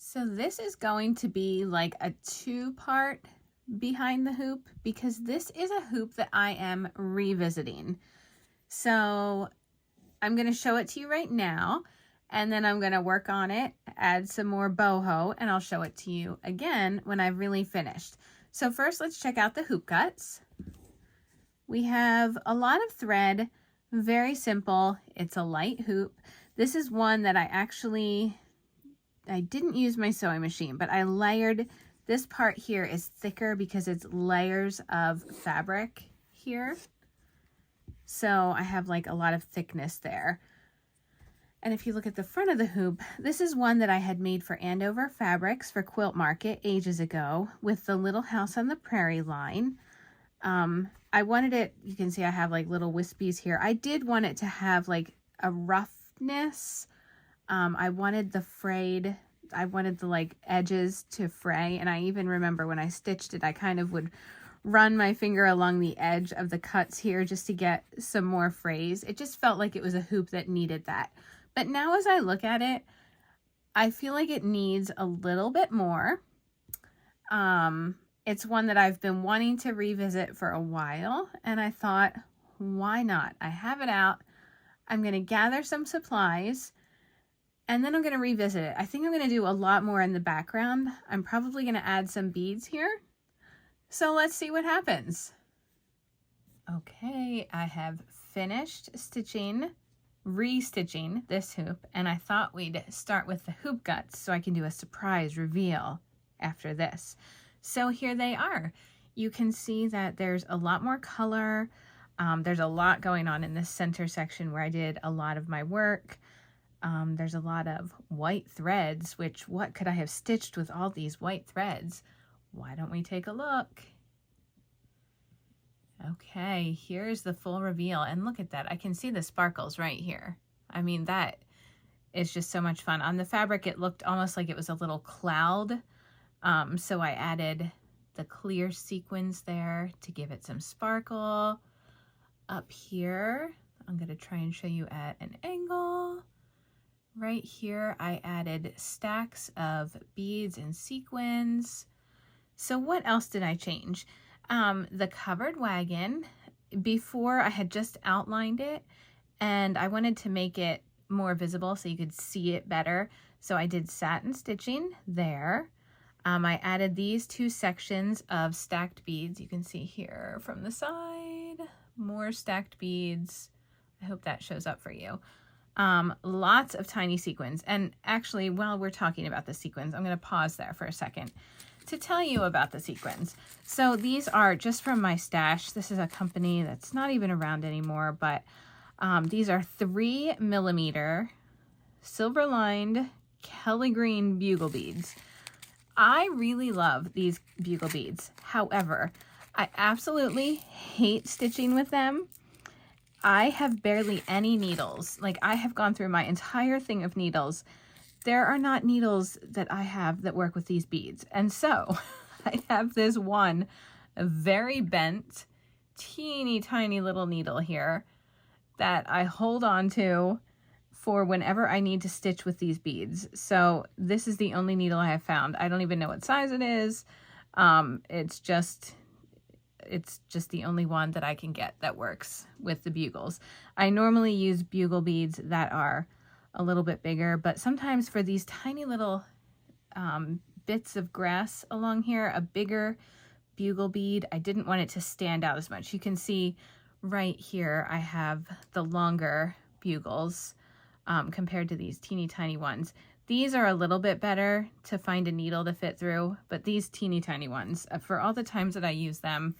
So this is going to be like a two-part behind the hoop because this is a hoop that I am revisiting. So I'm going to show it to you right now, and then I'm going to work on it, add some more boho, and I'll show it to you again when I've really finished. So first, let's check out the hoop guts. We have a lot of thread, very simple. It's a light hoop. This is one that I didn't use my sewing machine, but I layered. This part here is thicker because it's layers of fabric here. So I have like a lot of thickness there. And if you look at the front of the hoop, this is one that I had made for Andover Fabrics for Quilt Market ages ago with the Little House on the Prairie line. I wanted it, you can see I have like little wispies here. I did want it to have like a roughness. I wanted the like edges to fray, and I even remember when I stitched it, I kind of would run my finger along the edge of the cuts here just to get some more frays. It just felt like it was a hoop that needed that. But now as I look at it, I feel like it needs a little bit more. It's one that I've been wanting to revisit for a while, and I thought, why not? I have it out. I'm going to gather some supplies, and then I'm going to revisit it. I think I'm going to do a lot more in the background. I'm probably going to add some beads here. So let's see what happens. Okay, I have finished restitching this hoop, and I thought we'd start with the hoop guts so I can do a surprise reveal after this. So here they are. You can see that there's a lot more color. There's a lot going on in this center section where I did a lot of my work. There's a lot of white threads, which what could I have stitched with all these white threads? Why don't we take a look? Okay, here's the full reveal, and look at that. I can see the sparkles right here. I mean, that is just so much fun. On the fabric, it looked almost like it was a little cloud. So I added the clear sequins there to give it some sparkle. Up here, I'm going to try and show you at an angle. Right here, I added stacks of beads and sequins. So what else did I change? The covered wagon, before I had just outlined it, and I wanted to make it more visible so you could see it better. So I did satin stitching there. I added these two sections of stacked beads. You can see here from the side, more stacked beads. I hope that shows up for you. Lots of tiny sequins. And actually, while we're talking about the sequins, I'm going to pause there for a second to tell you about the sequins. So these are just from my stash. This is a company that's not even around anymore, but these are 3mm silver lined Kelly green bugle beads. I really love these bugle beads. However, I absolutely hate stitching with them. I have barely any needles. Like, I have gone through my entire thing of needles. There are not needles that I have that work with these beads. And so I have this one very bent, teeny tiny little needle here that I hold on to for whenever I need to stitch with these beads. So this is the only needle I have found. I don't even know what size it is. It's just the only one that I can get that works with the bugles. I normally use bugle beads that are a little bit bigger, but sometimes for these tiny little bits of grass along here, a bigger bugle bead, I didn't want it to stand out as much. You can see right here I have the longer bugles compared to these teeny tiny ones. These are a little bit better to find a needle to fit through, but these teeny tiny ones, for all the times that I use them,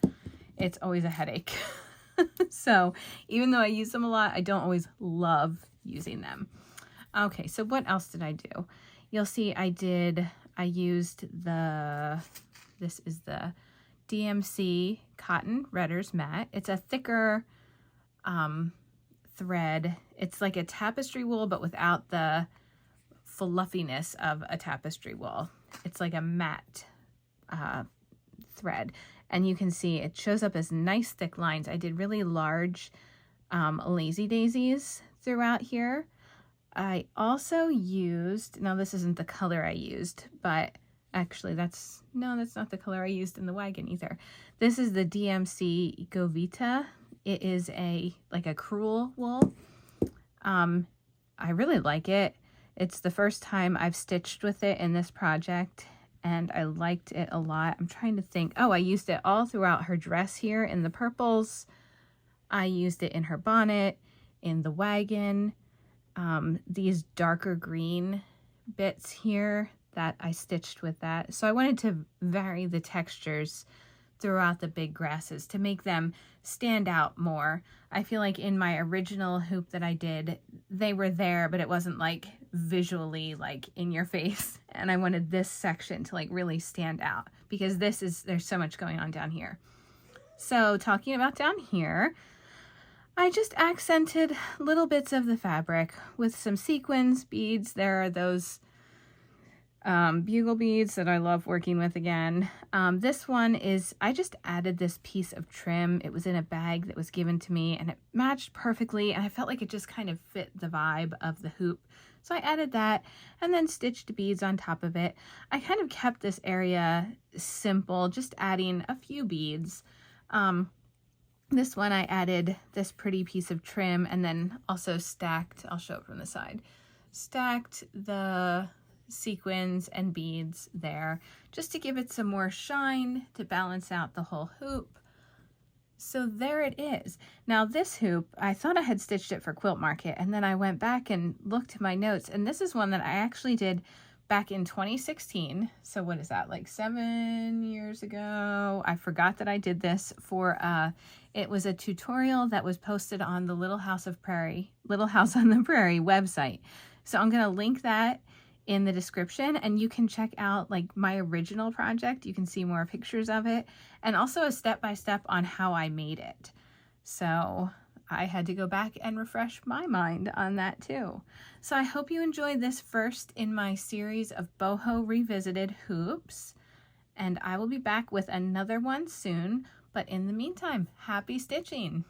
it's always a headache. So even though I use them a lot, I don't always love using them. Okay, so what else did I do? You'll see I used this is the DMC Cotton Redders mat. It's a thicker thread. It's like a tapestry wool, but without the fluffiness of a tapestry wool. It's like a matte thread, and you can see it shows up as nice thick lines. I did really large lazy daisies throughout here. I also used, now this isn't the color I used, but actually that's not the color I used in the wagon either. This is the DMC Govita. It is like a crewel wool. I really like it. It's the first time I've stitched with it in this project, and I liked it a lot. I'm trying to think. Oh, I used it all throughout her dress here in the purples. I used it in her bonnet, in the wagon. These darker green bits here that I stitched with that. So I wanted to vary the textures throughout the big grasses to make them stand out more. I feel like in my original hoop that I did, they were there, but it wasn't like visually like in your face. And I wanted this section to like really stand out because there's so much going on down here. So talking about down here, I just accented little bits of the fabric with some sequins, beads. There are those bugle beads that I love working with again. This one is, I just added this piece of trim. It was in a bag that was given to me and it matched perfectly, and I felt like it just kind of fit the vibe of the hoop. So I added that and then stitched beads on top of it. I kind of kept this area simple, just adding a few beads. This one I added this pretty piece of trim and then also stacked, I'll show it from the side, stacked the sequins and beads there just to give it some more shine to balance out the whole hoop. So there it is. Now this hoop, I thought I had stitched it for Quilt Market, and then I went back and looked at my notes, and this is one that I actually did back in 2016. So what is that, like 7 years ago? I forgot that I did this for it was a tutorial that was posted on the Little House on the Prairie website. So I'm going to link that in the description, and you can check out like my original project. You can see more pictures of it and also a step-by-step on how I made it. So I had to go back and refresh my mind on that too. So I hope you enjoyed this first in my series of boho revisited hoops, and I will be back with another one soon. But in the meantime, happy stitching!